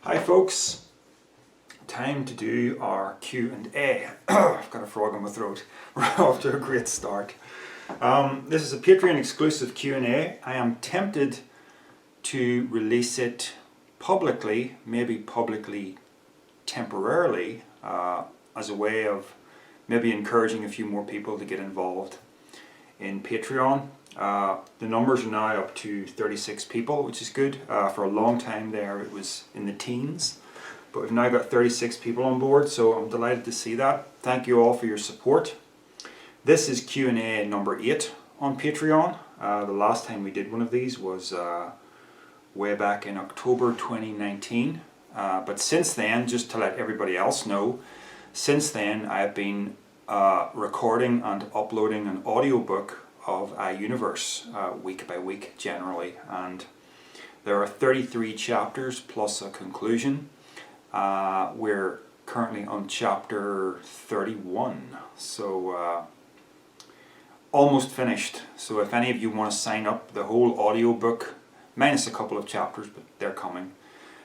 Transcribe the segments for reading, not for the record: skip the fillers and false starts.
Hi folks, time to do our Q&A. I've got a frog in my throat. We're off to a great start. This is a Patreon exclusive Q&A. I am tempted to release it publicly, maybe publicly temporarily, as a way of maybe encouraging a few more people to get involved in Patreon. The numbers are now up to 36 people, which is good. For a long time there it was in the teens, but we've now got 36 people on board, so I'm delighted to see that. Thank you all for your support. This is Q&A number 8 on Patreon. The last time we did one of these was way back in October 2019. But since then, just to let everybody else know, since then I've been recording and uploading an audiobook of a universe week by week generally, and there are 33 chapters plus a conclusion. We're currently on chapter 31, so almost finished. So if any of you want to sign up, the whole audiobook, minus a couple of chapters, but they're coming,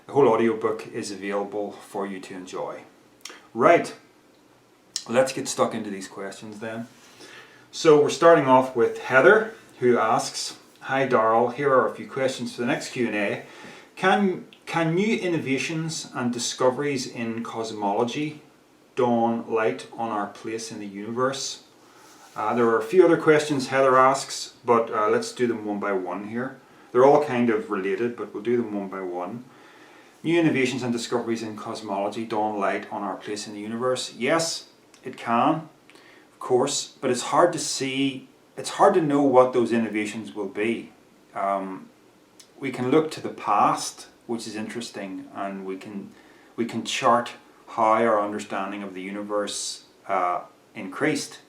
the whole audiobook is available for you to enjoy. Right, let's get stuck into these questions then. So we're starting off with Heather, who asks, "Hi Darrell, here are a few questions for the next Q&A. Can new innovations and discoveries in cosmology dawn light on our place in the universe?" There are a few other questions Heather asks, but let's do them one by one here. They're all kind of related, but we'll do them one by one. New innovations and discoveries in cosmology dawn light on our place in the universe? Yes, it can. Of course, but it's hard to see, it's hard to know what those innovations will be. We can look to the past, which is interesting, and we can chart how our understanding of the universe increased.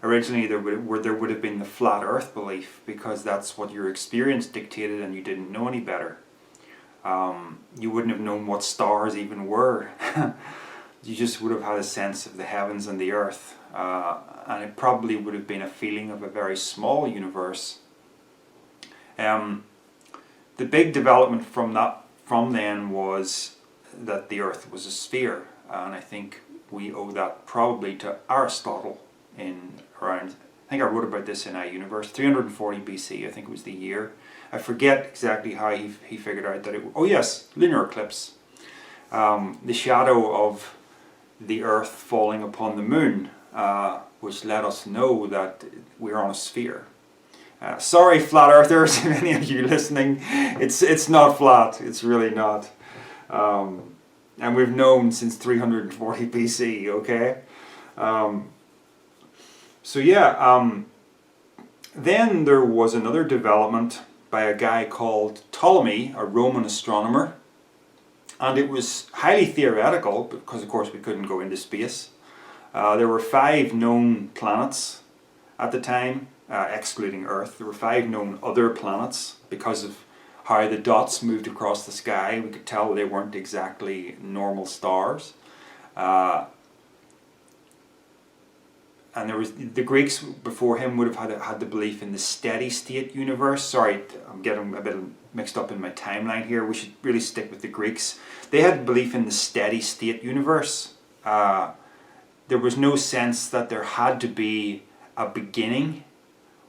Originally there would have been the flat earth belief, because that's what your experience dictated and you didn't know any better. You wouldn't have known what stars even were. You just would have had a sense of the heavens and the earth, and it probably would have been a feeling of a very small universe. The big development from then was that the earth was a sphere, and I think we owe that probably to Aristotle in around, I think I wrote about this in our universe, 340 BC, I think was the year. I forget exactly how he figured out that it, oh yes, lunar eclipse. The shadow of the earth falling upon the moon, which let us know that we're on a sphere. Sorry flat earthers, if any of you listening, it's not flat, it's really not. And we've known since 340 BC, okay? So yeah, then there was another development by a guy called Ptolemy, a Roman astronomer, and it was highly theoretical because of course we couldn't go into space. There were 5 known planets at the time, excluding Earth. There were 5 known other planets. Because of how the dots moved across the sky, we could tell they weren't exactly normal stars. And there was, the Greeks before him would have had the belief in the steady state universe. Sorry, I'm getting a bit mixed up in my timeline here. We should really stick with the Greeks. They had belief in the steady state universe. There was no sense that there had to be a beginning.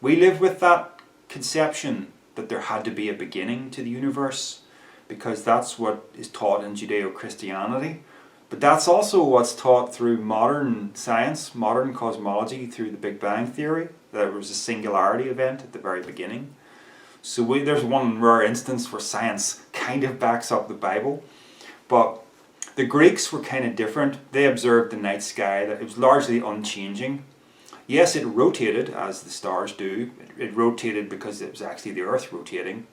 We live with that conception that there had to be a beginning to the universe, because that's what is taught in Judeo-Christianity. But that's also what's taught through modern science, modern cosmology, through the Big Bang Theory. There was a singularity event at the very beginning. So there's one rare instance where science kind of backs up the Bible. But the Greeks were kind of different. They observed the night sky, that it was largely unchanging. Yes, it rotated, as the stars do. It rotated because it was actually the Earth rotating.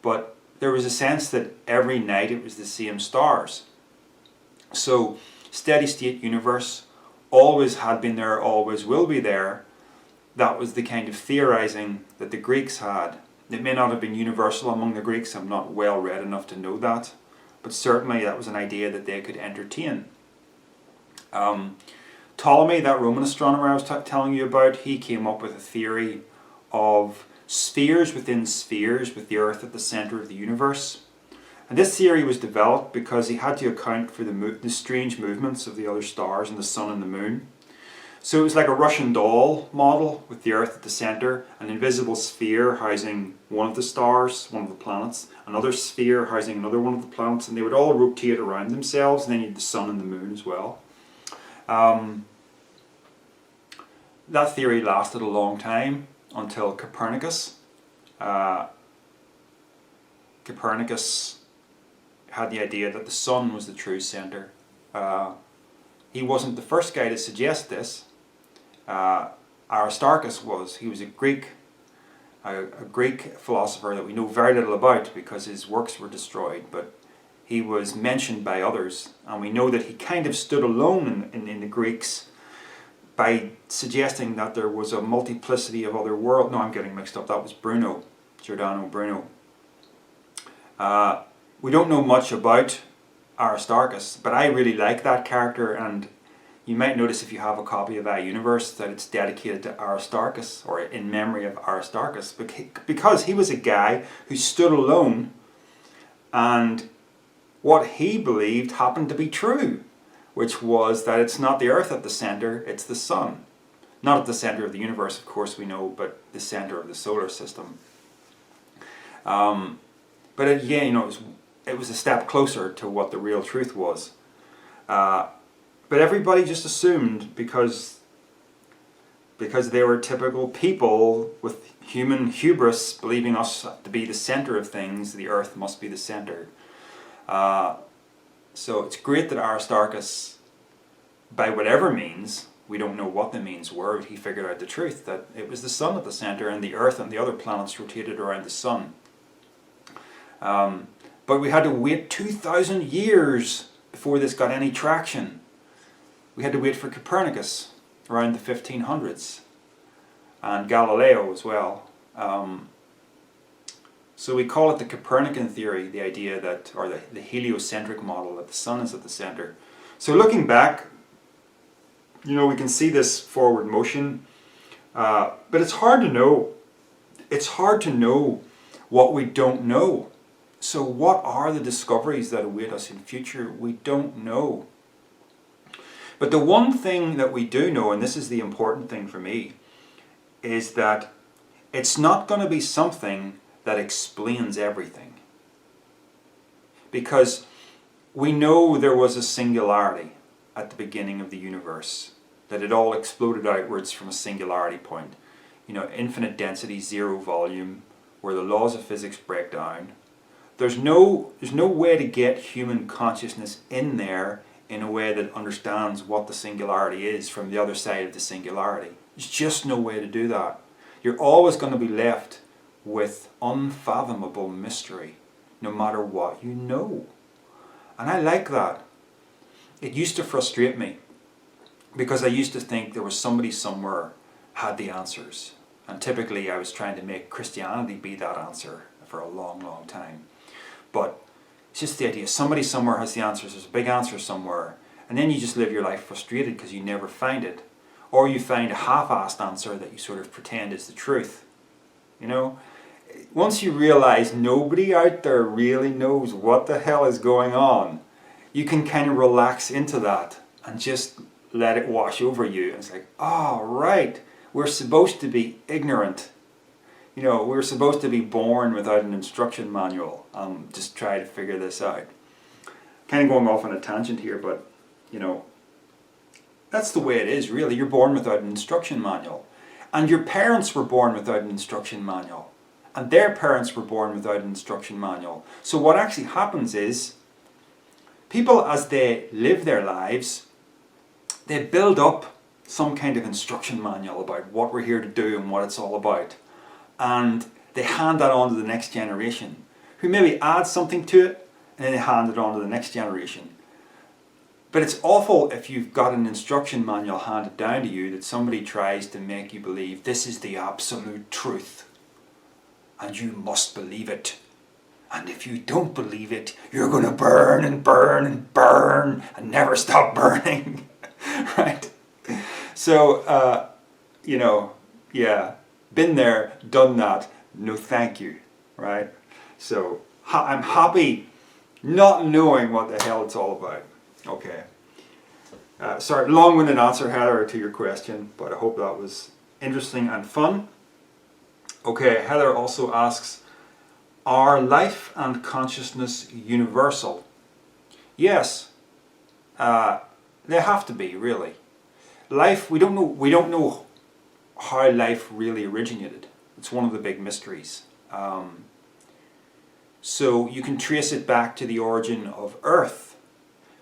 But there was a sense that every night it was the same stars. So, steady state universe, always had been there, always will be there. That was the kind of theorizing that the Greeks had. It may not have been universal among the Greeks, I'm not well read enough to know that, but certainly that was an idea that they could entertain. Ptolemy, that Roman astronomer I was telling you about, he came up with a theory of spheres within spheres, with the Earth at the center of the universe. And this theory was developed because he had to account for the strange movements of the other stars and the sun and the moon. So it was like a Russian doll model with the Earth at the centre, an invisible sphere housing one of the stars, one of the planets, another sphere housing another one of the planets, and they would all rotate around themselves, and then you had the sun and the moon as well. That theory lasted a long time until Copernicus. Copernicus had the idea that the sun was the true centre. He wasn't the first guy to suggest this. Aristarchus was. He was a Greek philosopher that we know very little about because his works were destroyed, but he was mentioned by others, and we know that he kind of stood alone in the Greeks by suggesting that there was a multiplicity of other worlds. No, I'm getting mixed up. That was Bruno, Giordano Bruno. We don't know much about Aristarchus, but I really like that character, and you might notice if you have a copy of Universe that it's dedicated to Aristarchus, or in memory of Aristarchus, because he was a guy who stood alone, and what he believed happened to be true, which was that it's not the Earth at the centre, it's the Sun. Not at the centre of the universe, of course we know, but the centre of the solar system. But again, you know, it was a step closer to what the real truth was. But everybody just assumed because they were typical people with human hubris, believing us to be the centre of things, the Earth must be the centre. So it's great that Aristarchus, by whatever means, we don't know what the means were, he figured out the truth, that it was the sun at the centre and the Earth and the other planets rotated around the sun. But we had to wait 2,000 years before this got any traction. We had to wait for Copernicus around the 1500s, and Galileo as well. So we call it the Copernican theory, the idea that, or the heliocentric model, that the sun is at the centre. So looking back, you know, we can see this forward motion, but it's hard to know. It's hard to know what we don't know. So what are the discoveries that await us in future? We don't know. But the one thing that we do know, and this is the important thing for me, is that it's not going to be something that explains everything. Because we know there was a singularity at the beginning of the universe, that it all exploded outwards from a singularity point. You know, infinite density, zero volume, where the laws of physics break down. There's no way to get human consciousness in there in a way that understands what the singularity is from the other side of the singularity. There's just no way to do that. You're always going to be left with unfathomable mystery, no matter what you know. And I like that. It used to frustrate me, because I used to think there was somebody somewhere had the answers. And typically I was trying to make Christianity be that answer for a long, long time. But it's just the idea, somebody somewhere has the answers, there's a big answer somewhere, and then you just live your life frustrated because you never find it. Or you find a half-assed answer that you sort of pretend is the truth. You know? Once you realize nobody out there really knows what the hell is going on, you can kind of relax into that and just let it wash over you. And it's like, oh, right, we're supposed to be ignorant. You know, we're supposed to be born without an instruction manual. Just try to figure this out. Kind of going off on a tangent here, but, you know, that's the way it is, really. You're born without an instruction manual. And your parents were born without an instruction manual. And their parents were born without an instruction manual. So what actually happens is, people, as they live their lives, they build up some kind of instruction manual about what we're here to do and what it's all about. And they hand that on to the next generation, who maybe adds something to it, and then they hand it on to the next generation. But it's awful if you've got an instruction manual handed down to you that somebody tries to make you believe this is the absolute truth, and you must believe it. And if you don't believe it, you're going to burn and burn and burn and never stop burning. Right? So, you know, yeah, been there, done that, no thank you. Right? So I'm happy not knowing what the hell it's all about. Okay. Sorry, long-winded answer, Heather, to your question, but I hope that was interesting and fun. Okay, Heather also asks, are life and consciousness universal? Yes, they have to be, really. Life, we don't know how life really originated. It's one of the big mysteries. So you can trace it back to the origin of Earth,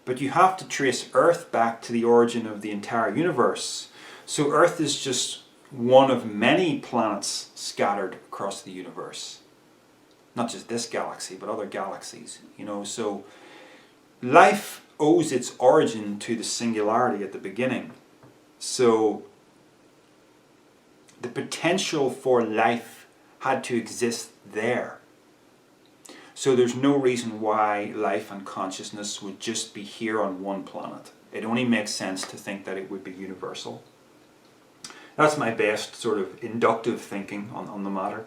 but you have to trace Earth back to the origin of the entire universe. So Earth is just one of many planets scattered across the universe. Not just this galaxy, but other galaxies, you know. So life owes its origin to the singularity at the beginning. So the potential for life had to exist there. So there's no reason why life and consciousness would just be here on one planet. It only makes sense to think that it would be universal. That's my best sort of inductive thinking on the matter.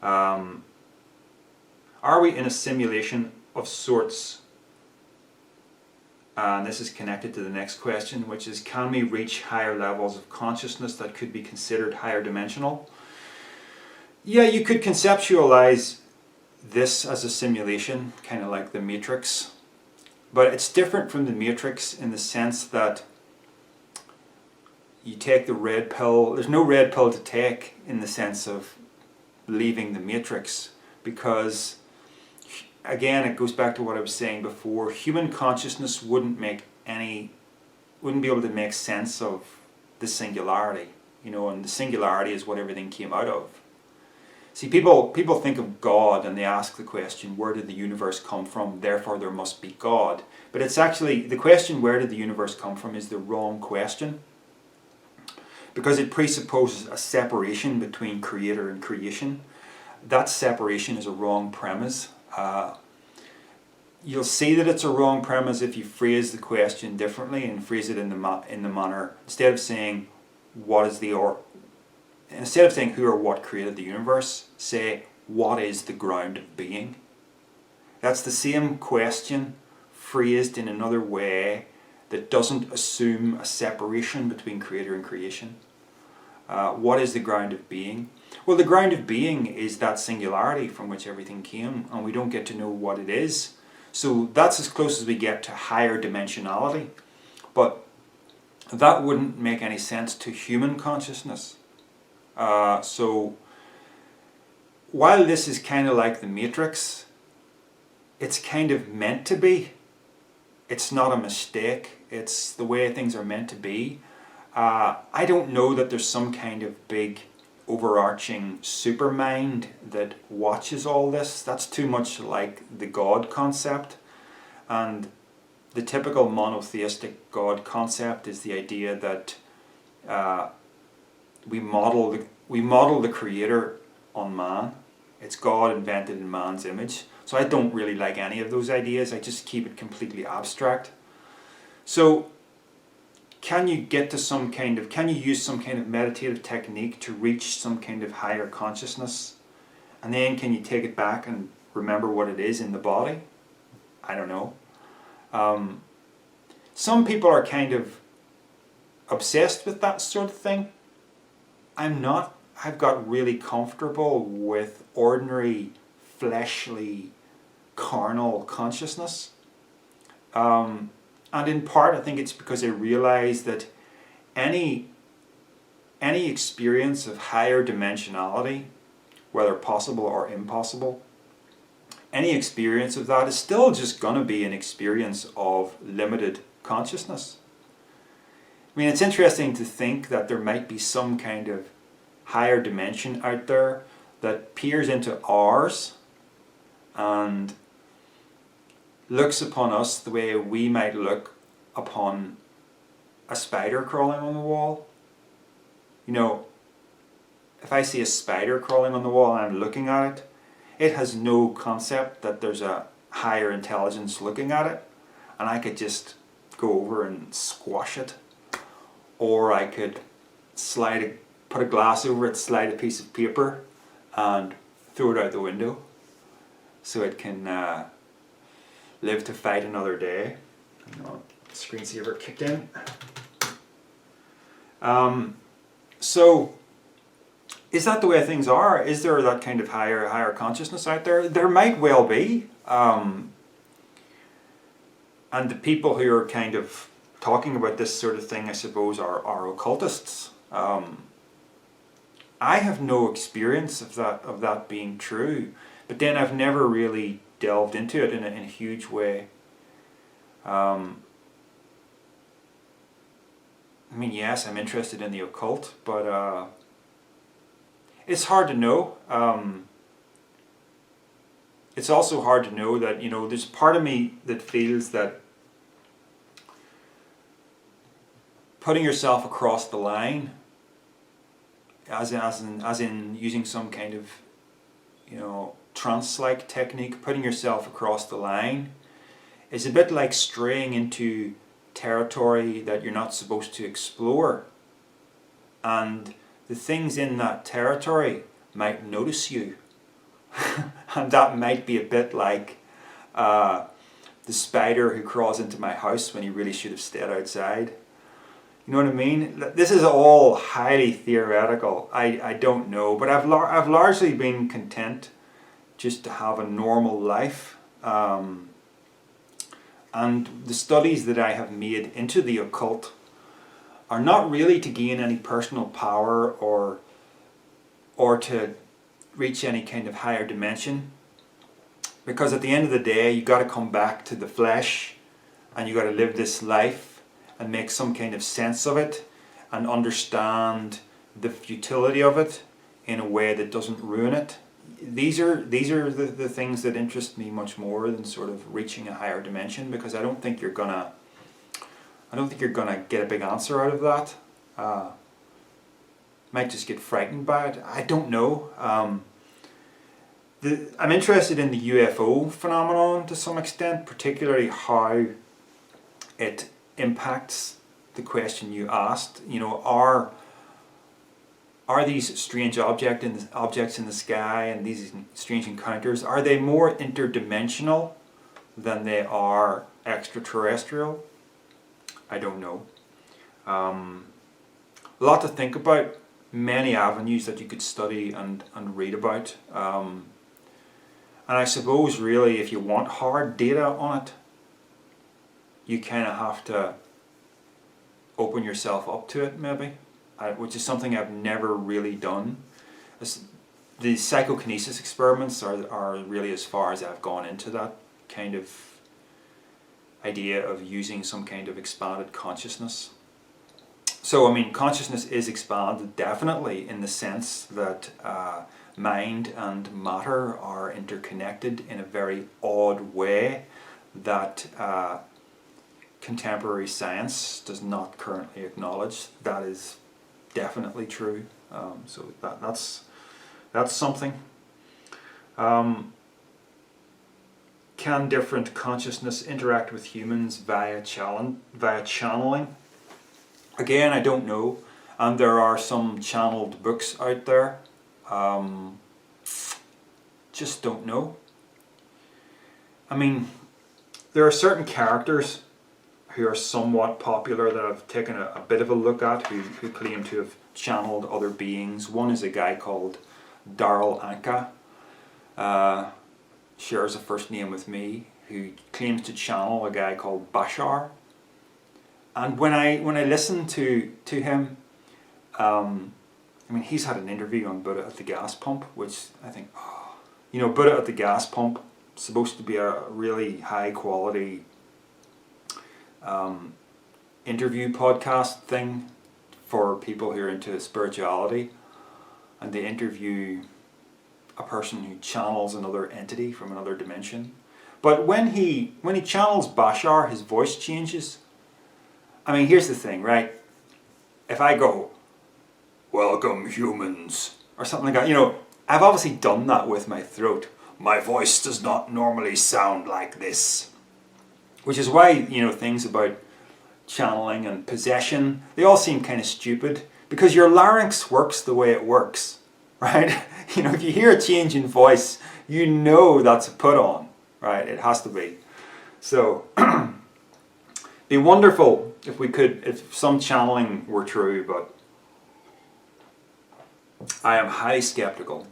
Are we in a simulation of sorts? And this is connected to the next question, which is, can we reach higher levels of consciousness that could be considered higher dimensional? Yeah, you could conceptualize this as a simulation, kind of like the Matrix. But it's different from the Matrix in the sense that you take the red pill. There's no red pill to take in the sense of leaving the Matrix, because again, it goes back to what I was saying before. Human consciousness wouldn't be able to make sense of the singularity, you know, and the singularity is what everything came out of. See, people think of God and they ask the question, where did the universe come from? Therefore there must be God. But it's actually, the question, where did the universe come from, is the wrong question, because it presupposes a separation between creator and creation. That separation is a wrong premise. You'll see that it's a wrong premise if you phrase the question differently and phrase it in the manner, instead of saying instead of saying who or what created the universe, say what is the ground of being. That's the same question phrased in another way that doesn't assume a separation between creator and creation. What is the ground of being? Well, the ground of being is that singularity from which everything came, and we don't get to know what it is. So that's as close as we get to higher dimensionality. But that wouldn't make any sense to human consciousness. So while this is kind of like the Matrix, it's kind of meant to be. It's not a mistake. It's the way things are meant to be. I don't know that there's some kind of big overarching supermind that watches all this. That's too much like the God concept. And the typical monotheistic God concept is the idea that we model the creator on man. It's God invented in man's image. So I don't really like any of those ideas. I just keep it completely abstract. So can you use some kind of meditative technique to reach some kind of higher consciousness? And then can you take it back and remember what it is in the body? I don't know. Some people are kind of obsessed with that sort of thing. I'm not. I've got really comfortable with ordinary, fleshly, carnal consciousness. And in part, I think it's because I realize that any experience of higher dimensionality, whether possible or impossible, any experience of that is still just going to be an experience of limited consciousness. I mean, it's interesting to think that there might be some kind of higher dimension out there that peers into ours and looks upon us the way we might look upon a spider crawling on the wall. You know, if I see a spider crawling on the wall and I'm looking at it, it has no concept that there's a higher intelligence looking at it, and I could just go over and squash it, or I could put a glass over it, slide a piece of paper and throw it out the window so it can live to fight another day. Hang on, screensaver kicked in. So, is that the way things are? Is there that kind of higher consciousness out there? There might well be. And the people who are kind of talking about this sort of thing, I suppose, are occultists. I have no experience of that being true, but then I've never really delved into it in a huge way. I mean, yes, I'm interested in the occult, but it's hard to know. It's also hard to know that, you know, there's part of me that feels that putting yourself across the line, as in using some kind of, you know, trance-like technique, putting yourself across the line, is a bit like straying into territory that you're not supposed to explore. And the things in that territory might notice you. And that might be a bit like the spider who crawls into my house when he really should have stayed outside. You know what I mean? This is all highly theoretical. I don't know, but I've largely been content just to have a normal life. And the studies that I have made into the occult are not really to gain any personal power or to reach any kind of higher dimension, because at the end of the day you got to come back to the flesh and you got to live this life and make some kind of sense of it and understand the futility of it in a way that doesn't ruin it. These are the things that interest me much more than sort of reaching a higher dimension, because I don't think you're gonna get a big answer out of that. Might just get frightened by it. I don't know. I'm interested in the UFO phenomenon to some extent, particularly how it impacts the question you asked. You know, are these strange objects in the sky and these strange encounters, are they more interdimensional than they are extraterrestrial? I don't know. A lot to think about, many avenues that you could study and read about. And I suppose really if you want hard data on it, you kind of have to open yourself up to it maybe, which is something I've never really done. The psychokinesis experiments are really as far as I've gone into that kind of idea of using some kind of expanded consciousness. So, I mean, consciousness is expanded definitely in the sense that mind and matter are interconnected in a very odd way that contemporary science does not currently acknowledge. That is definitely true. So that's something. Can different consciousness interact with humans via channeling? Again, I don't know. And there are some channeled books out there. Just don't know. I mean, there are certain characters who are somewhat popular that I've taken a bit of a look at who claim to have channeled other beings. One is a guy called Darryl Anka, shares a first name with me, who claims to channel a guy called Bashar. And when I listen to him, I mean, he's had an interview on Buddha at the gas pump, which I think, you know, Buddha at the gas pump, supposed to be a really high quality interview podcast thing for people who are into spirituality, and they interview a person who channels another entity from another dimension. But when he channels Bashar, his voice changes. I mean, here's the thing, right? If I go, "Welcome humans," or something like that, you know, I've obviously done that with my throat. My voice does not normally sound like this. Which is why, you know, things about channeling and possession, they all seem kind of stupid, because your larynx works the way it works, right? You know, if you hear a change in voice, you know that's a put on, right? It has to be. So, be wonderful if we could, if some channeling were true, but I am highly skeptical.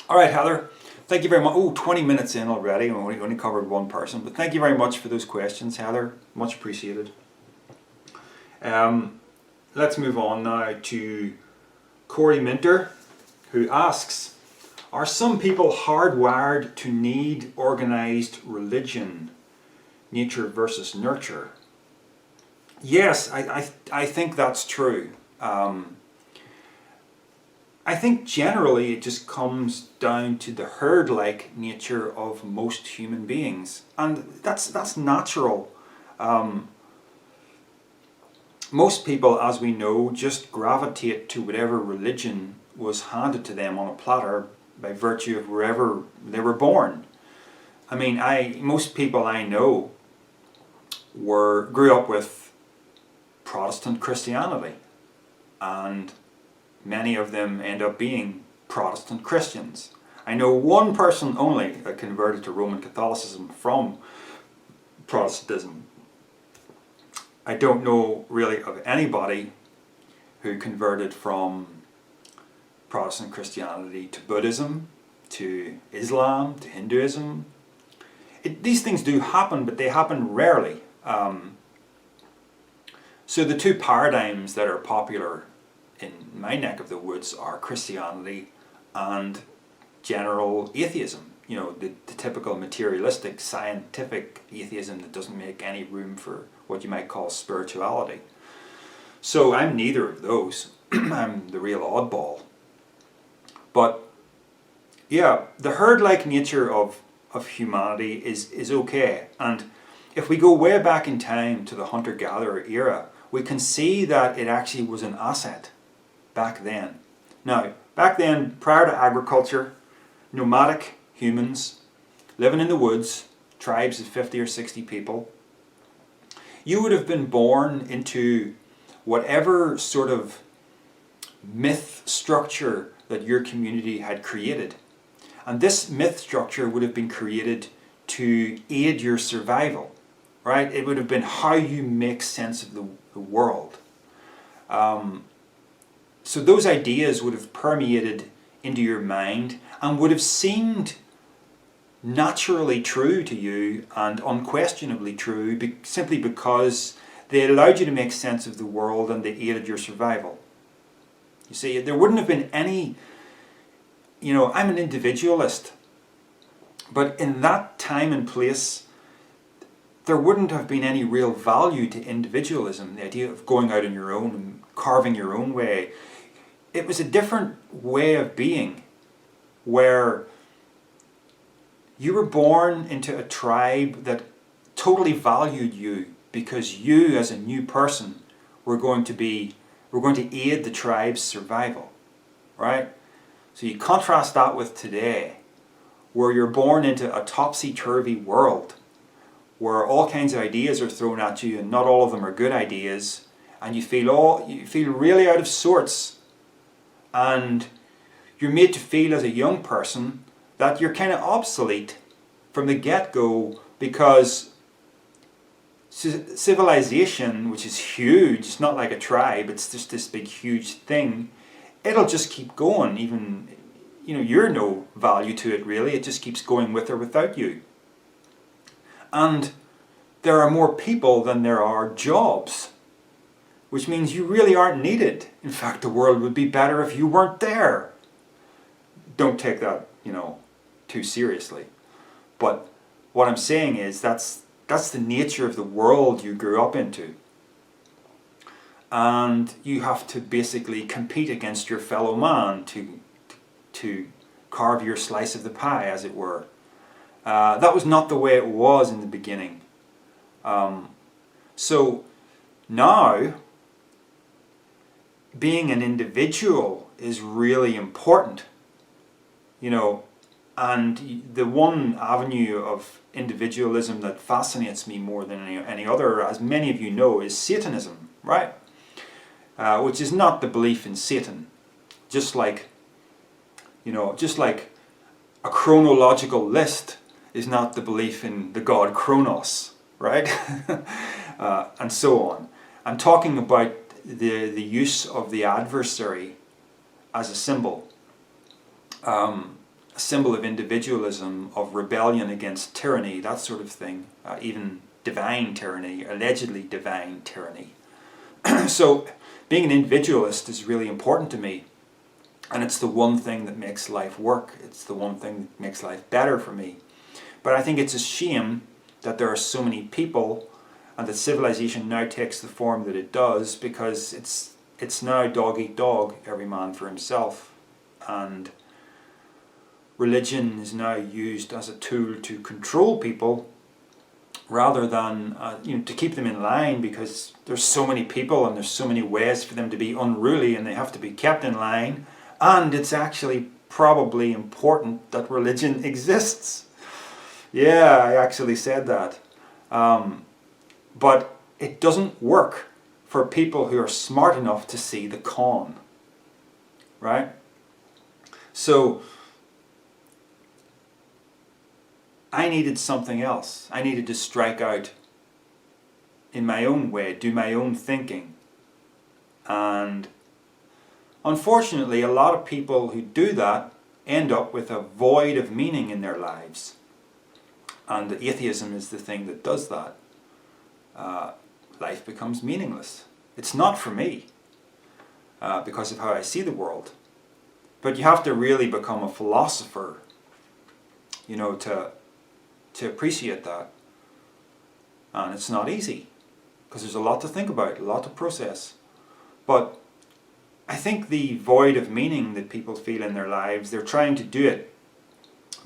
All right, Heather, thank you very much. Oh, 20 minutes in already, and we only covered one person, but thank you very much for those questions, Heather. Much appreciated. Let's move on now to Corey Minter, who asks, are some people hardwired to need organized religion, nature versus nurture? Yes, I think that's true. I think generally it just comes down to the herd-like nature of most human beings, and that's natural. Most people, as we know, just gravitate to whatever religion was handed to them on a platter by virtue of wherever they were born. I mean, most people I know grew up with Protestant Christianity, and many of them end up being Protestant Christians. I know one person only that converted to Roman Catholicism from Protestantism. I don't know really of anybody who converted from Protestant Christianity to Buddhism, to Islam, to Hinduism. These things do happen, but they happen rarely. So the two paradigms that are popular in my neck of the woods are Christianity and general atheism. You know, the typical materialistic, scientific atheism that doesn't make any room for what you might call spirituality. So I'm neither of those. I'm the real oddball. But yeah, the herd-like nature of humanity is okay. And if we go way back in time to the hunter-gatherer era, we can see that it actually was an asset back then. Now, back then, prior to agriculture, nomadic humans living in the woods, tribes of 50 or 60 people, you would have been born into whatever sort of myth structure that your community had created. And this myth structure would have been created to aid your survival, right? It would have been how you make sense of the world. So those ideas would have permeated into your mind and would have seemed naturally true to you and unquestionably true simply because they allowed you to make sense of the world and they aided your survival. You see, there wouldn't have been any, I'm an individualist, but in that time and place, there wouldn't have been any real value to individualism, the idea of going out on your own and carving your own way. It was a different way of being, where you were born into a tribe that totally valued you because you, as a new person, were going to aid the tribe's survival, right? So you contrast that with today, where you're born into a topsy-turvy world, where all kinds of ideas are thrown at you and not all of them are good ideas, and you feel really out of sorts, and you're made to feel as a young person that you're kind of obsolete from the get-go, because civilization, which is huge, it's not like a tribe, it's just this big huge thing, it'll just keep going. Even, you're no value to it really, it just keeps going with or without you. And there are more people than there are jobs, which means you really aren't needed. In fact, the world would be better if you weren't there. Don't take that, too seriously. But what I'm saying is that's the nature of the world you grew up into. And you have to basically compete against your fellow man to carve your slice of the pie, as it were. That was not the way it was in the beginning. So now, being an individual is really important, and the one avenue of individualism that fascinates me more than any other, as many of you know, is Satanism, right? Which is not the belief in Satan, just like a chronological list is not the belief in the god Kronos, right? And so on. I'm talking about the use of the adversary as a symbol of individualism, of rebellion against tyranny, that sort of thing, even divine tyranny, allegedly divine tyranny. So being an individualist is really important to me, and it's the one thing that makes life work. It's the one thing that makes life better for me. But I think it's a shame that there are so many people, and that civilization now takes the form that it does, because it's now dog eat dog, every man for himself, and religion is now used as a tool to control people rather than to keep them in line, because there's so many people and there's so many ways for them to be unruly, and they have to be kept in line. And it's actually probably important that religion exists. Yeah, I actually said that. But it doesn't work for people who are smart enough to see the con, right? So I needed something else. I needed to strike out in my own way, do my own thinking. And unfortunately, a lot of people who do that end up with a void of meaning in their lives. And atheism is the thing that does that. Life becomes meaningless. It's not for me, because of how I see the world. But you have to really become a philosopher, to appreciate that. And it's not easy, because there's a lot to think about, a lot to process. But I think the void of meaning that people feel in their lives, they're trying to do it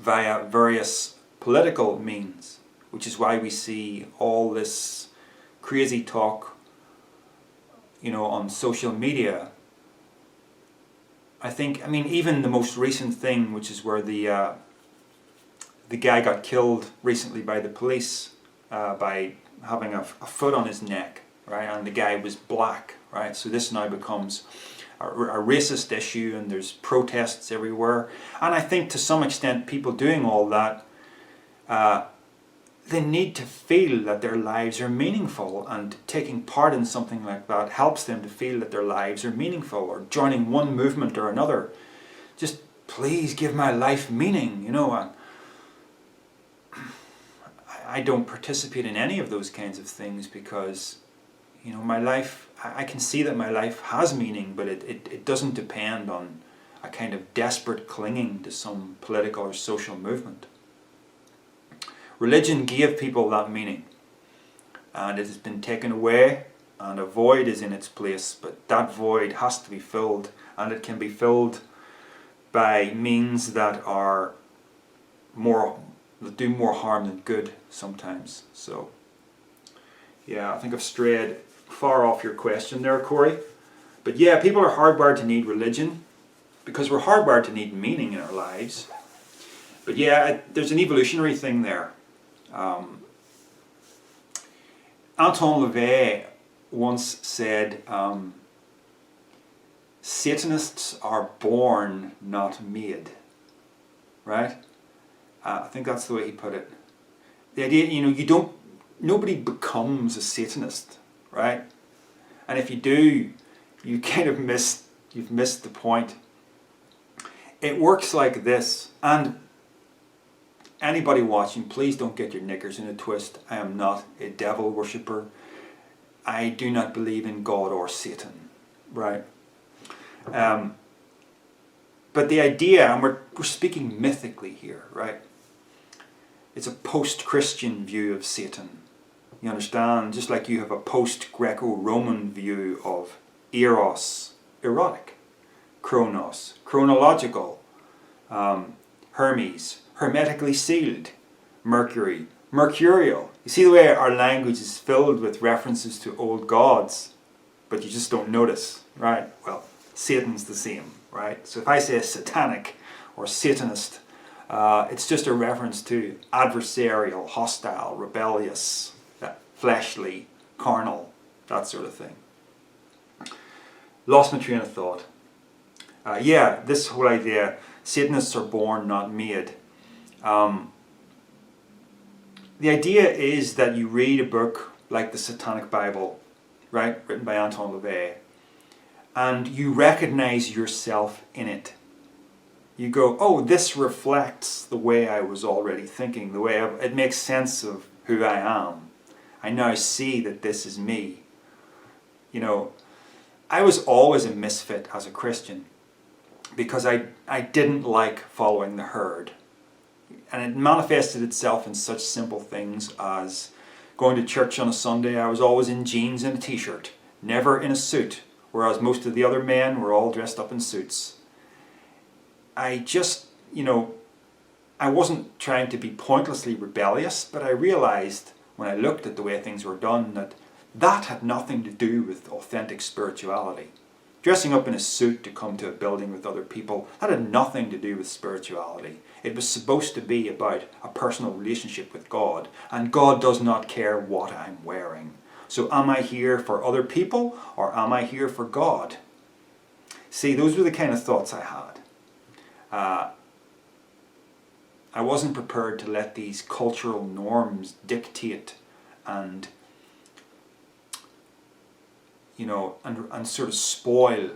via various political means, which is why we see all this crazy talk, on social media. I mean, even the most recent thing, which is where the guy got killed recently by the police by having a foot on his neck, right? And the guy was black, right? So this now becomes a racist issue, and there's protests everywhere. And I think to some extent people doing all that, they need to feel that their lives are meaningful, and taking part in something like that helps them to feel that their lives are meaningful, or joining one movement or another. Just please give my life meaning, and I don't participate in any of those kinds of things, because my life, I can see that my life has meaning, but it doesn't depend on a kind of desperate clinging to some political or social movement. Religion gave people that meaning, and it has been taken away, and a void is in its place, but that void has to be filled, and it can be filled by means that do more harm than good sometimes. So yeah, I think I've strayed far off your question there, Corey. But yeah, people are hardwired to need religion, because we're hardwired to need meaning in our lives. But yeah, there's an evolutionary thing there. Anton LaVey once said, Satanists are born, not made. Right? I think that's the way he put it. The idea, nobody becomes a Satanist, right? And if you do, you kind of you've missed the point. It works like this, and anybody watching, please don't get your knickers in a twist. I am not a devil worshipper. I do not believe in God or Satan, right? But the idea, and we're speaking mythically here, right? It's a post-Christian view of Satan. You understand? Just like you have a post-Greco-Roman view of Eros, erotic, Kronos, chronological, Hermes, hermetically sealed, Mercury, mercurial. You see the way our language is filled with references to old gods, but you just don't notice, right? Well, Satan's the same, right? So if I say satanic or Satanist, it's just a reference to adversarial, hostile, rebellious, fleshly, carnal, that sort of thing. Lost my train of thought. Yeah, this whole idea, Satanists are born, not made. the idea is that you read a book like the Satanic Bible, right, written by Anton LaVey, and you recognize yourself in it. You go, oh, this reflects the way I was already thinking, the way it makes sense of who I am. I now see that this is me. You know, I was always a misfit as a Christian because I didn't like following the herd. And it manifested itself in such simple things as going to church on a Sunday. I was always in jeans and a t-shirt, never in a suit, whereas most of the other men were all dressed up in suits. I just, I wasn't trying to be pointlessly rebellious, but I realized when I looked at the way things were done that had nothing to do with authentic spirituality. Dressing up in a suit to come to a building with other people, that had nothing to do with spirituality. It was supposed to be about a personal relationship with God, and God does not care what I'm wearing. So am I here for other people, or am I here for God? See, those were the kind of thoughts I had. I wasn't prepared to let these cultural norms dictate and sort of spoil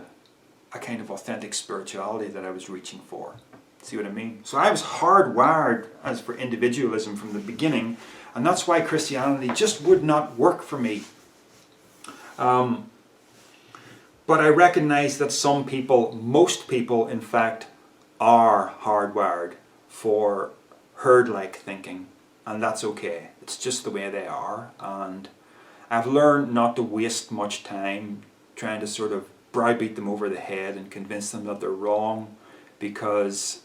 a kind of authentic spirituality that I was reaching for. See what I mean? So I was hardwired as for individualism from the beginning, and that's why Christianity just would not work for me. But I recognize that some people, most people in fact, are hardwired for herd-like thinking, and that's okay. It's just the way they are, and I've learned not to waste much time trying to sort of browbeat them over the head and convince them that they're wrong, because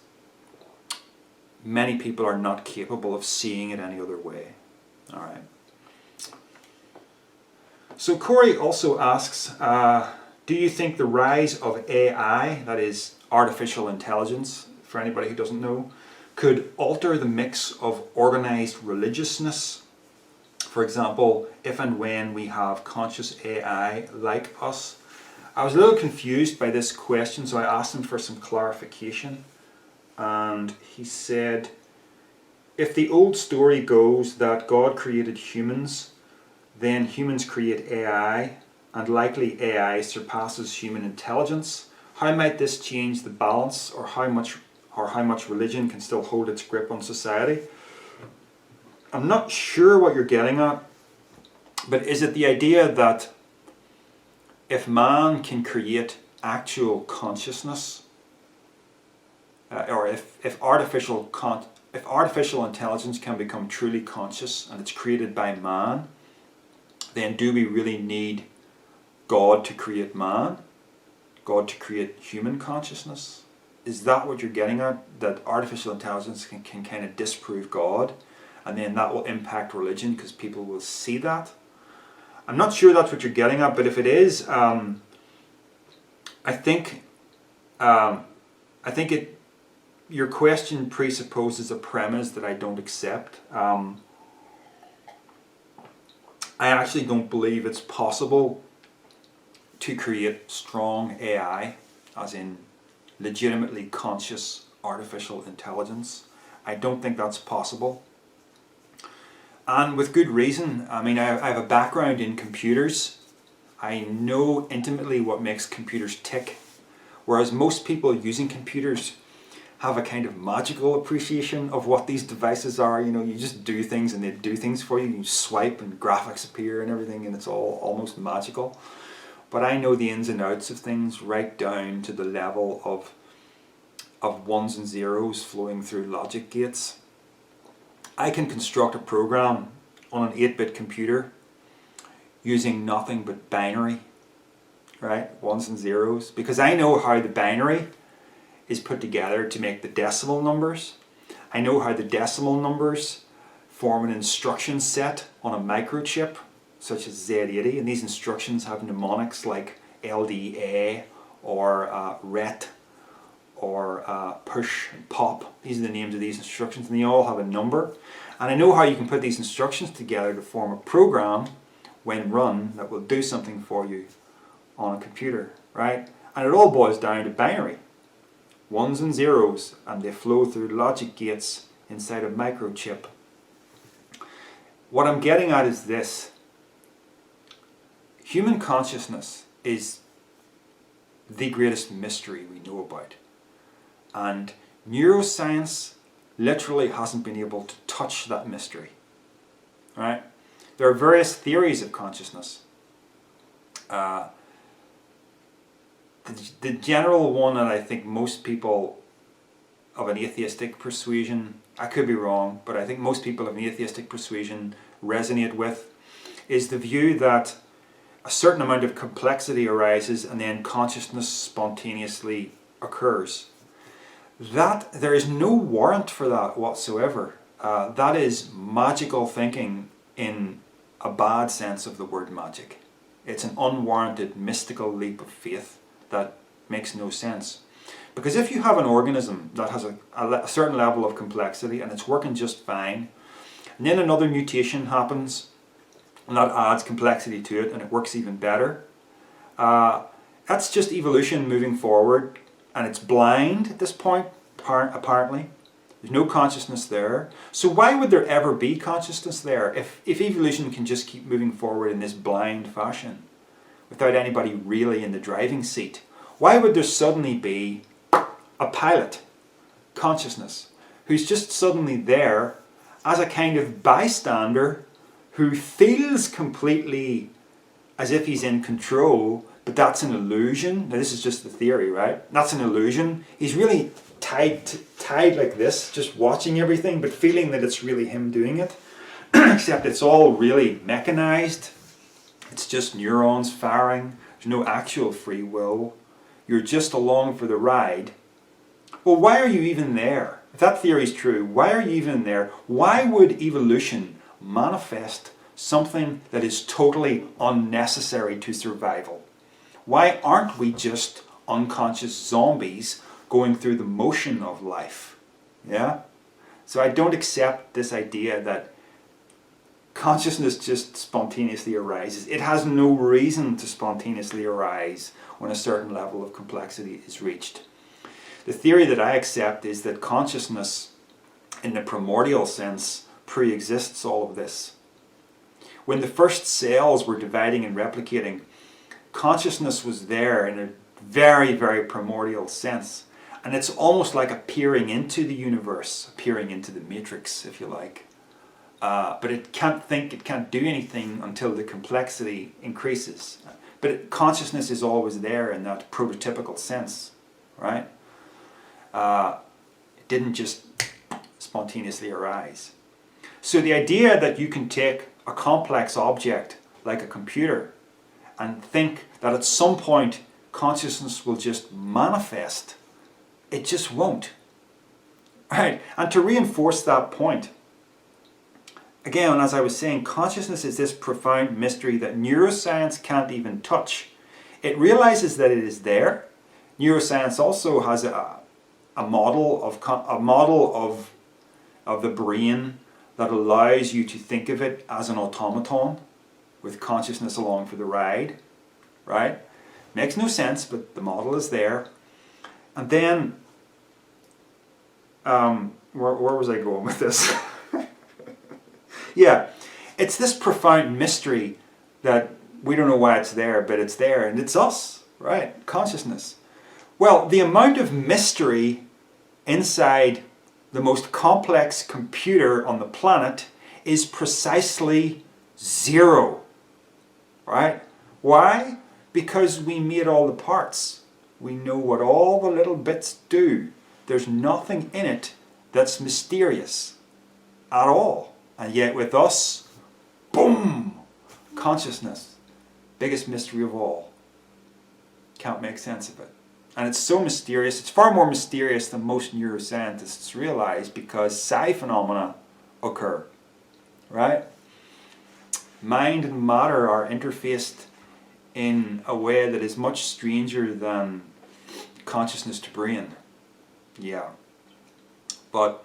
many people are not capable of seeing it any other way. All right. So Corey also asks, do you think the rise of AI, that is artificial intelligence, for anybody who doesn't know, could alter the mix of organized religiousness? For example, if and when we have conscious AI like us. I was a little confused by this question, so I asked him for some clarification. And he said, if the old story goes that God created humans, then humans create AI, and likely AI surpasses human intelligence, how might this change the balance, or how much religion can still hold its grip on society? I'm not sure what you're getting at, but is it the idea that if man can create actual consciousness, or if artificial intelligence can become truly conscious and it's created by man, then do we really need God to create man? God to create human consciousness? Is that what you're getting at? That artificial intelligence can kind of disprove God, and then that will impact religion because people will see that? I'm not sure that's what you're getting at, but if it is, I think your question presupposes a premise that I don't accept. I actually don't believe it's possible to create strong AI, as in legitimately conscious artificial intelligence. I don't think that's possible. And with good reason. I mean, I have a background in computers. I know intimately what makes computers tick. Whereas most people using computers have a kind of magical appreciation of what these devices are. You just do things and they do things for you. You swipe and graphics appear and everything, and it's all almost magical. But I know the ins and outs of things right down to the level of ones and zeros flowing through logic gates. I can construct a program on an 8-bit computer using nothing but binary, right? Ones and zeros, because I know how the binary is put together to make the decimal numbers. I know how the decimal numbers form an instruction set on a microchip such as Z80, and these instructions have mnemonics like LDA or RET or push and pop. These are the names of these instructions, and they all have a number. And I know how you can put these instructions together to form a program when run that will do something for you on a computer, right? And it all boils down to binary. Ones and zeros, and they flow through logic gates inside a microchip. what I'm getting at is this. Human consciousness is the greatest mystery we know about. And neuroscience literally hasn't been able to touch that mystery. Right? There are various theories of consciousness. The general one that I think most people of an atheistic persuasion, I could be wrong, but I think most people of an atheistic persuasion resonate with, is the view that a certain amount of complexity arises and then consciousness spontaneously occurs. That there is no warrant for that whatsoever. That is magical thinking in a bad sense of the word magic. It's an unwarranted mystical leap of faith that makes no sense. Because if you have an organism that has a certain level of complexity and it's working just fine, and then another mutation happens and that adds complexity to it and it works even better, that's just evolution moving forward, and it's blind at this point, apparently. There's no consciousness there. So why would there ever be consciousness there if evolution can just keep moving forward in this blind fashion without anybody really in the driving seat? Why would there suddenly be a pilot consciousness who's just suddenly there as a kind of bystander who feels completely as if he's in control, but that's an illusion? Now this is just the theory, right? That's an illusion. He's really tied like this, just watching everything, but feeling that it's really him doing it. Except it's all really mechanized. It's just neurons firing. There's no actual free will. You're just along for the ride. Well, why are you even there? If that theory is true, why are you even there? Why would evolution manifest something that is totally unnecessary to survival? Why aren't we just unconscious zombies going through the motion of life? Yeah? So I don't accept this idea that consciousness just spontaneously arises. It has no reason to spontaneously arise when a certain level of complexity is reached. The theory that I accept is that consciousness, in the primordial sense, pre-exists all of this. When the first cells were dividing and replicating, consciousness was there in a very, very primordial sense. And it's almost like appearing into the universe, appearing into the matrix, if you like. But it can't think, it can't do anything until the complexity increases. But consciousness is always there in that prototypical sense, right? It didn't just spontaneously arise. So the idea that you can take a complex object like a computer and think that at some point consciousness will just manifest, it just won't. Right? And to reinforce that point, again, as I was saying, consciousness is this profound mystery that neuroscience can't even touch. It realizes that it is there. Neuroscience also has a model of the brain that allows you to think of it as an automaton with consciousness along for the ride, right? Makes no sense, but the model is there. And then, where was I going with this? Yeah, it's this profound mystery that we don't know why it's there, but it's there, and it's us, right? Consciousness. Well, the amount of mystery inside the most complex computer on the planet is precisely zero, right? Why? Because we made all the parts. We know what all the little bits do. There's nothing in it that's mysterious at all. And yet with us, boom, consciousness, biggest mystery of all. Can't make sense of it. And it's so mysterious, it's far more mysterious than most neuroscientists realize, because psi phenomena occur, right? Mind and matter are interfaced in a way that is much stranger than consciousness to brain. Yeah. But,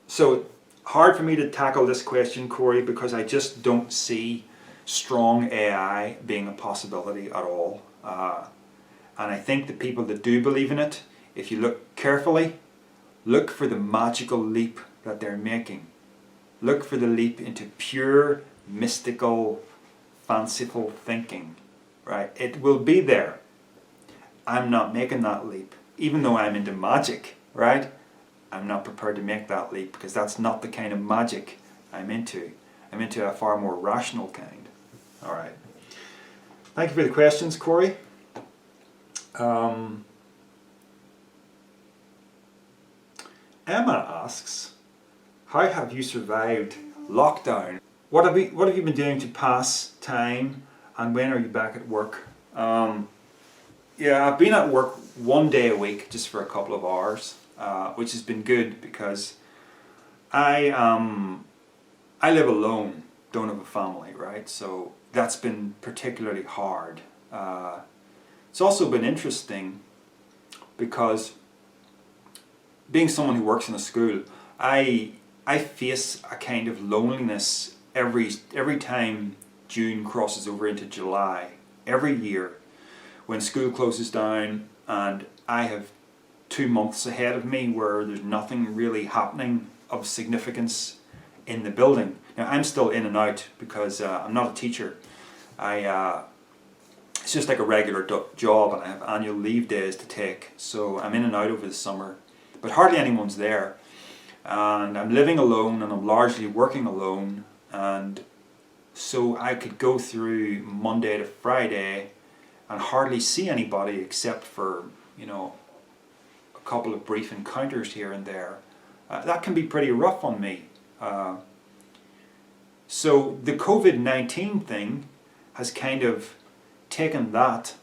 so hard for me to tackle this question, Corey, because I just don't see strong AI being a possibility at all. And I think the people that do believe in it, if you look carefully, look for the magical leap that they're making. look for the leap into pure, mystical, fanciful thinking, right? It will be there. I'm not making that leap. Even though I'm into magic, right? I'm not prepared to make that leap because that's not the kind of magic I'm into. I'm into a far more rational kind. All right. Thank you for the questions, Corey. Emma asks, how have you survived lockdown? What have you been doing to pass time, and when are you back at work? Yeah, I've been at work 1 day a week just for a couple of hours, which has been good because I live alone, don't have a family, right? So that's been particularly hard. It's also been interesting because being someone who works in a school, I face a kind of loneliness every time June crosses over into July, every year when school closes down, and I have 2 months ahead of me where there's nothing really happening of significance in the building. Now I'm still in and out because I'm not a teacher. It's just like a regular job, and I have annual leave days to take, so I'm in and out over the summer, but hardly anyone's there, and I'm living alone and I'm largely working alone, and so I could go through Monday to Friday and hardly see anybody except for, you know, a couple of brief encounters here and there. That can be pretty rough on me. So the COVID-19 thing has kind of taken that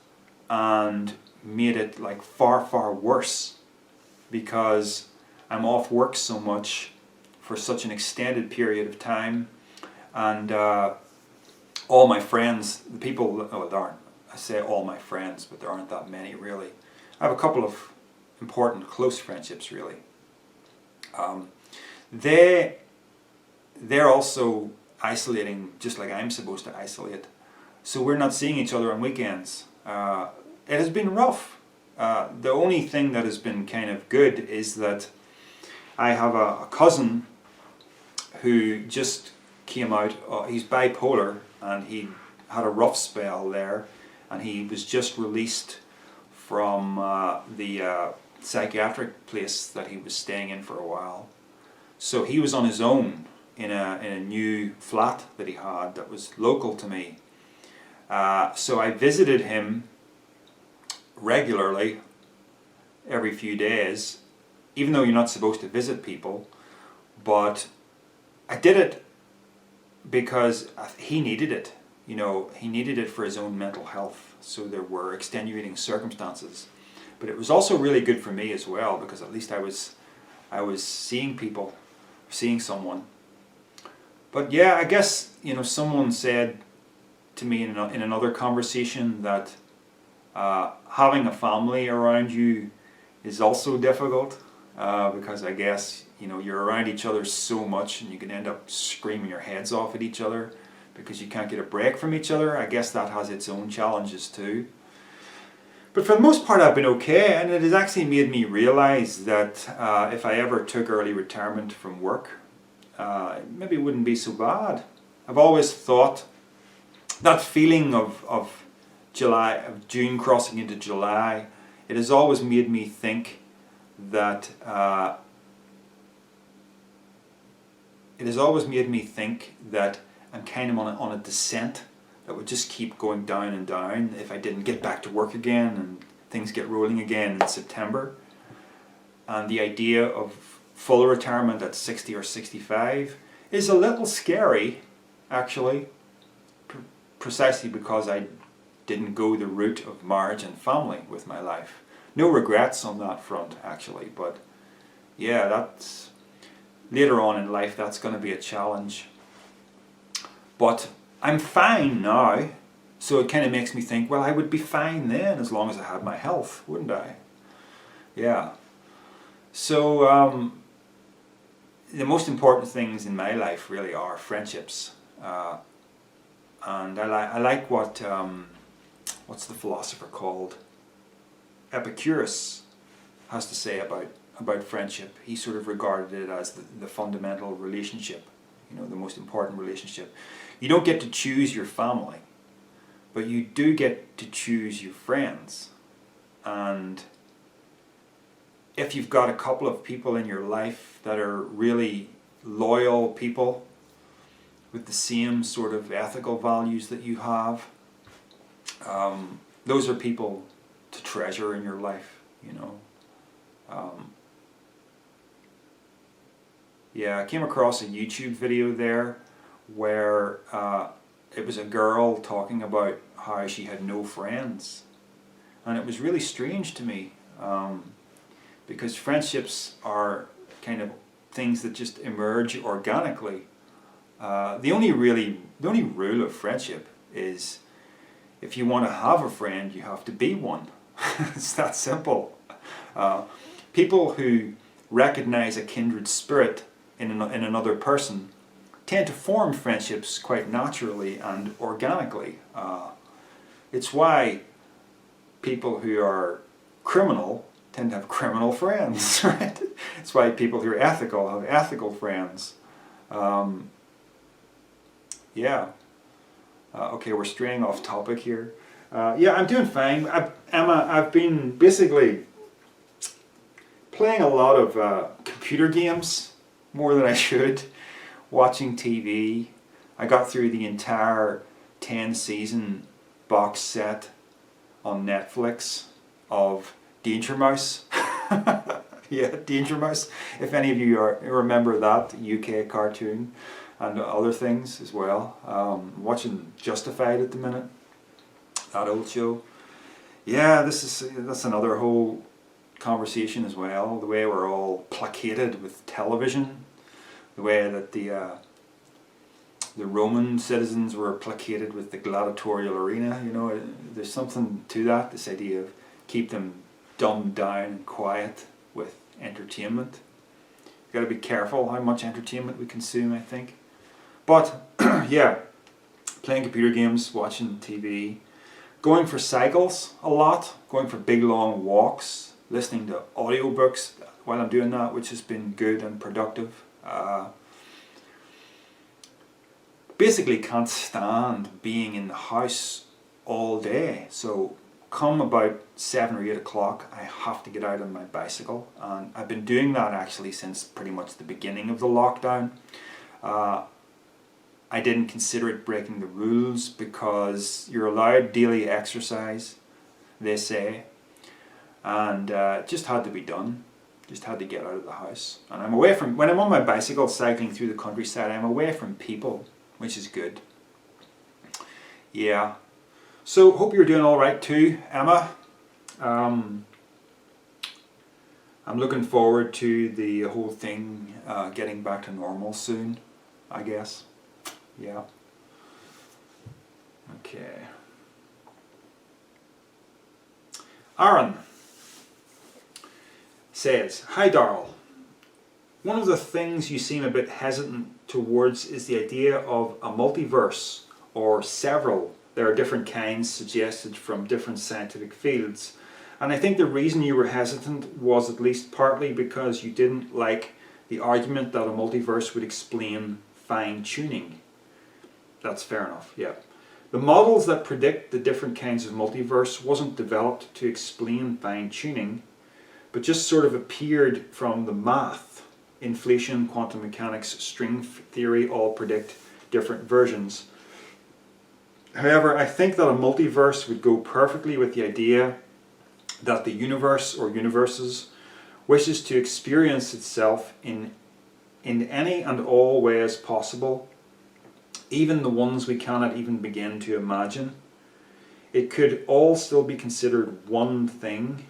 and made it like far worse, because I'm off work so much for such an extended period of time, and all my friends, the people, oh, there aren't, I say all my friends, but there aren't that many really. I have a couple of important close friendships really. They're also isolating just like I'm supposed to isolate. So we're not seeing each other on weekends. It has been rough. The only thing that has been kind of good is that I have a cousin who just came out, he's bipolar, and he had a rough spell there, and he was just released from the psychiatric place that he was staying in for a while. So he was on his own in a new flat that he had that was local to me. So I visited him regularly every few days, even though you're not supposed to visit people, but I did it because he needed it. You know, he needed it for his own mental health, so there were extenuating circumstances. But it was also really good for me as well, because at least I was seeing people, seeing someone. But yeah, I guess, you know, someone said to me in another conversation that having a family around you is also difficult, because I guess, you know, you're around each other so much and you can end up screaming your heads off at each other because you can't get a break from each other. I guess that has its own challenges too. But for the most part I've been okay, and it has actually made me realize that if I ever took early retirement from work, maybe it wouldn't be so bad. I've always thought that feeling of June crossing into July, it has always made me think that I'm kind of on a descent that would just keep going down and down if I didn't get back to work again and things get rolling again in September. And the idea of full retirement at 60 or 65 is a little scary, actually, precisely because I didn't go the route of marriage and family with my life. No regrets on that front, actually, but yeah, that's later on in life, that's going to be a challenge. But I'm fine now, so it kind of makes me think, well, I would be fine then as long as I had my health, wouldn't I? Yeah. So the most important things in my life really are friendships, and I like what what's the philosopher called? Epicurus has to say about friendship. He sort of regarded it as the fundamental relationship you know, the most important relationship. You don't get to choose your family, but you do get to choose your friends. And if you've got a couple of people in your life that are really loyal people with the same sort of ethical values that you have, those are people to treasure in your life, you know. Yeah, I came across a YouTube video there where it was a girl talking about how she had no friends. And it was really strange to me, because friendships are kind of things that just emerge organically. The only rule of friendship is if you want to have a friend, you have to be one. It's that simple. People who recognize a kindred spirit in another person tend to form friendships quite naturally and organically. It's why people who are criminal tend to have criminal friends, right? It's why people who are ethical have ethical friends. Yeah. Okay, we're straying off topic here. Yeah, I'm doing fine. Emma, I've been basically playing a lot of computer games, more than I should, watching TV. I got through the entire 10-season box set on Netflix of Danger Mouse. Yeah, Danger Mouse. If any of you remember that UK cartoon and other things as well. Watching Justified at the minute, that old show. Yeah, that's another whole conversation as well. The way we're all placated with television, the way that the Roman citizens were placated with the gladiatorial arena. You know, there's something to that. This idea of keep them dumbed down and quiet with entertainment. You've got to be careful how much entertainment we consume, I think. But yeah, playing computer games, watching TV, going for cycles a lot, going for big long walks, listening to audiobooks while I'm doing that, which has been good and productive. Basically can't stand being in the house all day, so come about 7 or 8 o'clock I have to get out on my bicycle, and I've been doing that actually since pretty much the beginning of the lockdown. I didn't consider it breaking the rules because you're allowed daily exercise, they say, and it just had to be done. Just had to get out of the house. And I'm away from, when I'm on my bicycle cycling through the countryside, I'm away from people, which is good. Yeah. So hope you're doing all right too, Emma. I'm looking forward to the whole thing getting back to normal soon, I guess. Yeah. Okay. Aaron says, "Hi Darrell. One of the things you seem a bit hesitant towards is the idea of a multiverse, or several. There are different kinds suggested from different scientific fields. And I think the reason you were hesitant was at least partly because you didn't like the argument that a multiverse would explain fine-tuning." That's fair enough, yeah. "The models that predict the different kinds of multiverse wasn't developed to explain fine-tuning, but just sort of appeared from the math. Inflation, quantum mechanics, string theory all predict different versions. However, I think that a multiverse would go perfectly with the idea that the universe or universes wishes to experience itself in any and all ways possible, even the ones we cannot even begin to imagine. It could all still be considered one thing.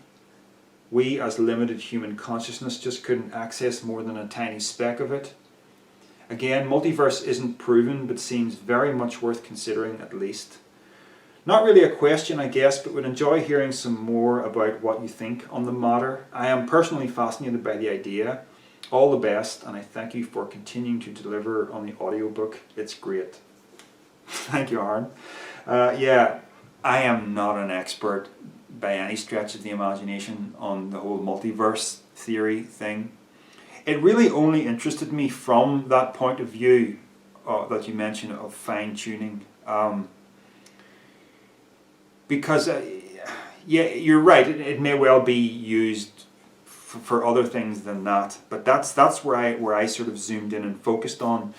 We, as limited human consciousness, just couldn't access more than a tiny speck of it. Again, multiverse isn't proven, but seems very much worth considering at least. Not really a question, I guess, but would enjoy hearing some more about what you think on the matter. I am personally fascinated by the idea. All the best, and I thank you for continuing to deliver on the audiobook. It's great." Thank you, Aaron. Yeah, I am not an expert by any stretch of the imagination on the whole multiverse theory thing. It really only interested me from that point of view that you mentioned of fine-tuning. Because, yeah, you're right, it may well be used for other things than that, but that's where I sort of zoomed in and focused on,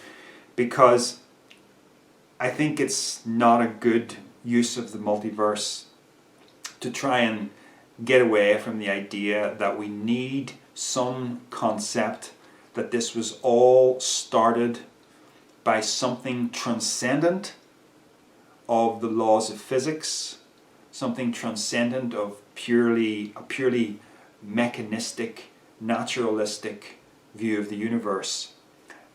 because I think it's not a good use of the multiverse to try and get away from the idea that we need some concept that this was all started by something transcendent of the laws of physics, something transcendent of a purely mechanistic, naturalistic view of the universe.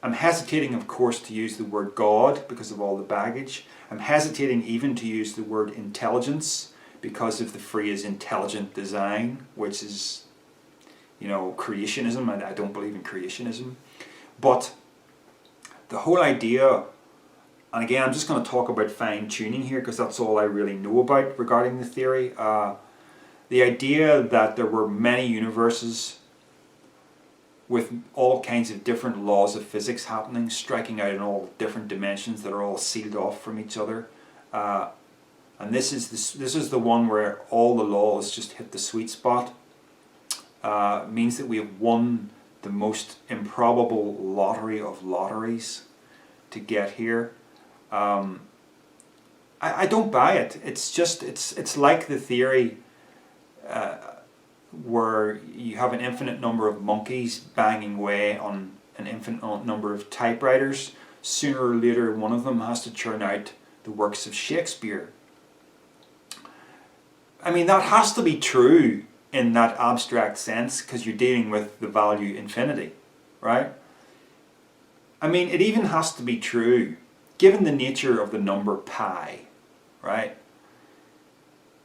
I'm hesitating, of course, to use the word God because of all the baggage. I'm hesitating even to use the word intelligence because of the phrase intelligent design, which is, creationism. I don't believe in creationism. But the whole idea, and again, I'm just going to talk about fine-tuning here because that's all I really know about regarding the theory. The idea that there were many universes with all kinds of different laws of physics happening, striking out in all different dimensions that are all sealed off from each other. And this is the one where all the laws just hit the sweet spot. Means that we have won the most improbable lottery of lotteries to get here. I don't buy it. It's like the theory where you have an infinite number of monkeys banging away on an infinite number of typewriters. Sooner or later, one of them has to churn out the works of Shakespeare. I mean, that has to be true in that abstract sense because you're dealing with the value infinity, right? I mean, it even has to be true given the nature of the number pi, right?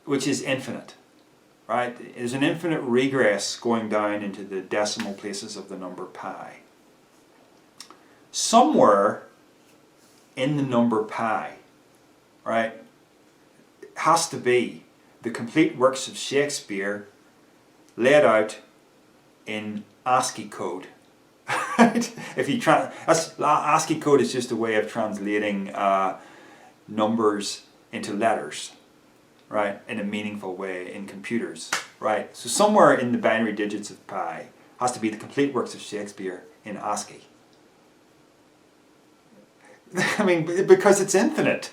Which is infinite, right? There's an infinite regress going down into the decimal places of the number pi. Somewhere in the number pi, right, has to be the complete works of Shakespeare laid out in ASCII code. If you ASCII code is just a way of translating numbers into letters, right, in a meaningful way in computers, right? So somewhere in the binary digits of pi has to be the complete works of Shakespeare in ASCII. I mean, because it's infinite.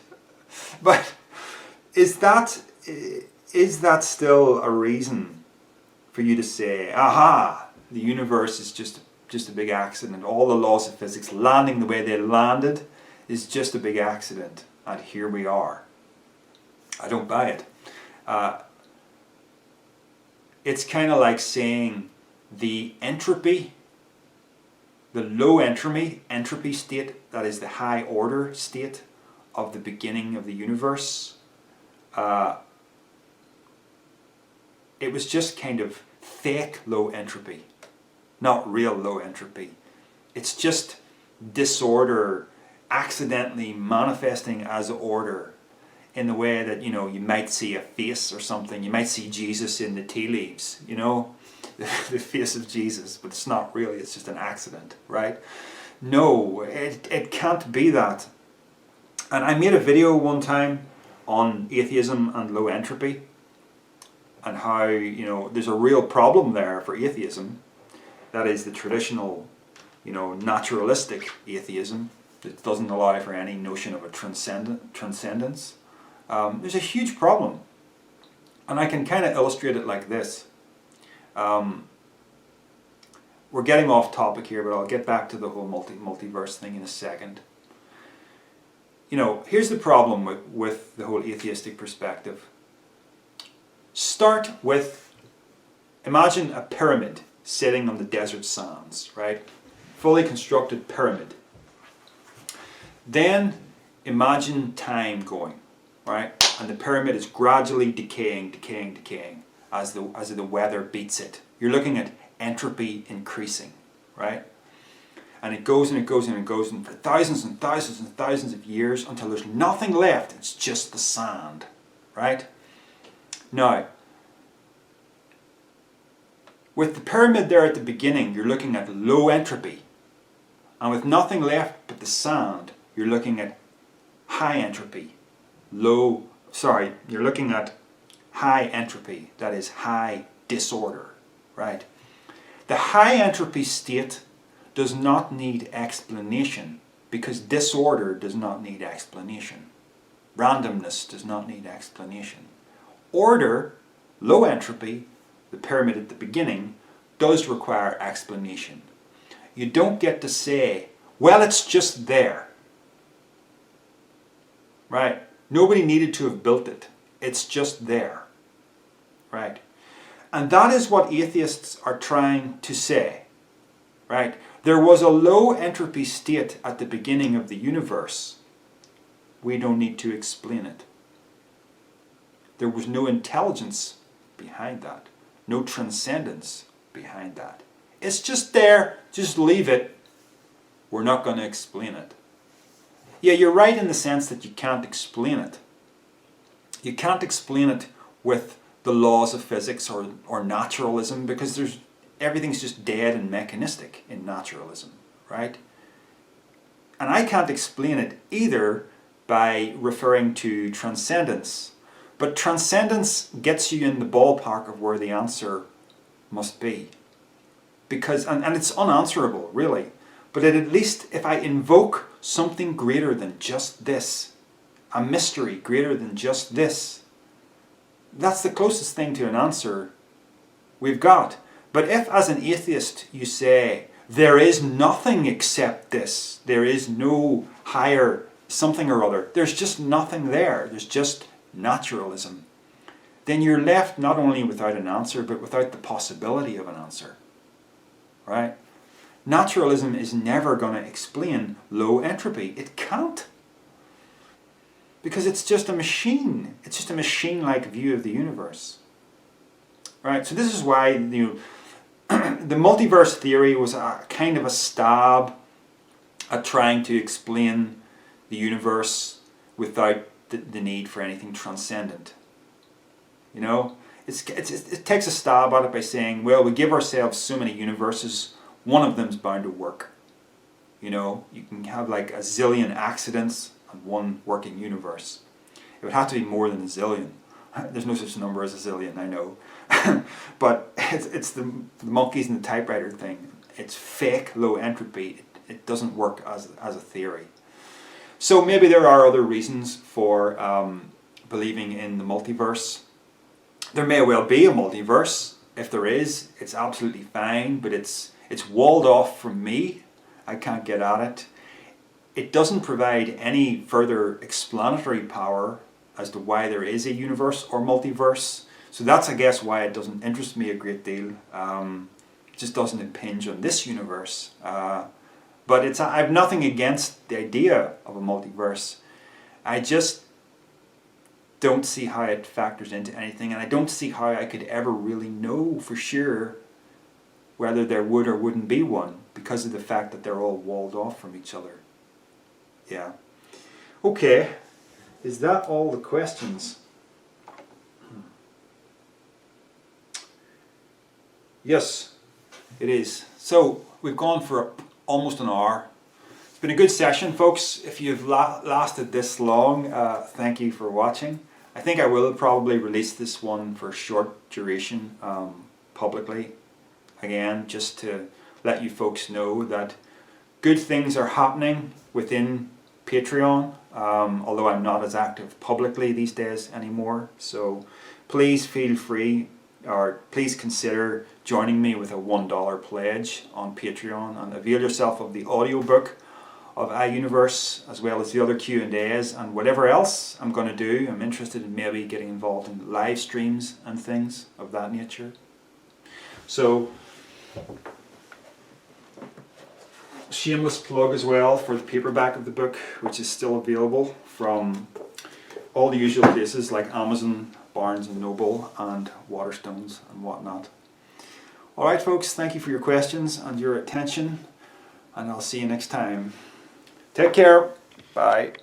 But is that still a reason for you to say, aha, the universe is just a big accident. All the laws of physics landing the way they landed is just a big accident. And here we are. I don't buy it. It's kind of like saying the entropy, the low entropy state, that is the high order state of the beginning of the universe, it was just kind of fake low entropy, not real low entropy. It's just disorder accidentally manifesting as order in the way that, you might see a face or something. You might see Jesus in the tea leaves, the face of Jesus, but it's not really, it's just an accident, right? No, it can't be that. And I made a video one time on atheism and low entropy, and how, there's a real problem there for atheism. That is the traditional, naturalistic atheism that doesn't allow for any notion of a transcendence. There's a huge problem. And I can kind of illustrate it like this. We're getting off topic here, but I'll get back to the whole multiverse thing in a second. Here's the problem with the whole atheistic perspective. Start with, imagine a pyramid sitting on the desert sands, right? Fully constructed pyramid. Then imagine time going, right? And the pyramid is gradually decaying as the weather beats it. You're looking at entropy increasing, right? And it goes and it goes and it goes and for thousands and thousands and thousands of years until there's nothing left. It's just the sand, right? Now, with the pyramid there at the beginning, you're looking at low entropy. And with nothing left but the sand, you're looking at high entropy. You're looking at high entropy, that is high disorder, right? The high entropy state does not need explanation because disorder does not need explanation. Randomness does not need explanation. Order, low entropy, the pyramid at the beginning, does require explanation. You don't get to say, well, it's just there. Right? Nobody needed to have built it. It's just there. Right? And that is what atheists are trying to say. Right? There was a low entropy state at the beginning of the universe. We don't need to explain it. There was no intelligence behind that. No transcendence behind that. It's just there. Just leave it. We're not going to explain it. Yeah, you're right in the sense that you can't explain it. You can't explain it with the laws of physics or naturalism because everything's just dead and mechanistic in naturalism, right? And I can't explain it either by referring to transcendence. But transcendence gets you in the ballpark of where the answer must be. Because, and it's unanswerable, really. But at least if I invoke something greater than just this, a mystery greater than just this, that's the closest thing to an answer we've got. But if as an atheist you say, there is nothing except this, there is no higher something or other, there's just nothing there, there's just naturalism, then you're left not only without an answer, but without the possibility of an answer. Right? Naturalism is never going to explain low entropy. It can't. Because it's just a machine. It's just a machine-like view of the universe. Right? So this is why the multiverse theory was a kind of a stab at trying to explain the universe without the need for anything transcendent. You know? It takes a stab at it by saying, well, we give ourselves so many universes, one of them's bound to work. You know, you can have like a zillion accidents and one working universe. It would have to be more than a zillion. There's no such number as a zillion, I know. But it's the monkeys and the typewriter thing. It's fake low entropy. It doesn't work as a theory. So maybe there are other reasons for believing in the multiverse. There may well be a multiverse. If there is, it's absolutely fine, but it's walled off from me. I can't get at it. It doesn't provide any further explanatory power as to why there is a universe or multiverse. So that's, I guess, why it doesn't interest me a great deal. It just doesn't impinge on this universe. But I have nothing against the idea of a multiverse. I just don't see how it factors into anything, and I don't see how I could ever really know for sure whether there would or wouldn't be one because of the fact that they're all walled off from each other. Yeah. Okay. Is that all the questions? Yes, it is. So we've gone for almost an hour. It's been a good session, folks. If you've lasted this long, thank you for watching. I think I will probably release this one for short duration publicly. Again, just to let you folks know that good things are happening within Patreon, although I'm not as active publicly these days anymore. So please feel free, or please consider joining me with a $1 pledge on Patreon and avail yourself of the audiobook of iUniverse, as well as the other Q&As and whatever else I'm going to do. I'm interested in maybe getting involved in live streams and things of that nature. So, shameless plug as well for the paperback of the book, which is still available from all the usual places like Amazon, Barnes & Noble and Waterstones and whatnot. Alright folks, thank you for your questions and your attention, and I'll see you next time. Take care. Bye.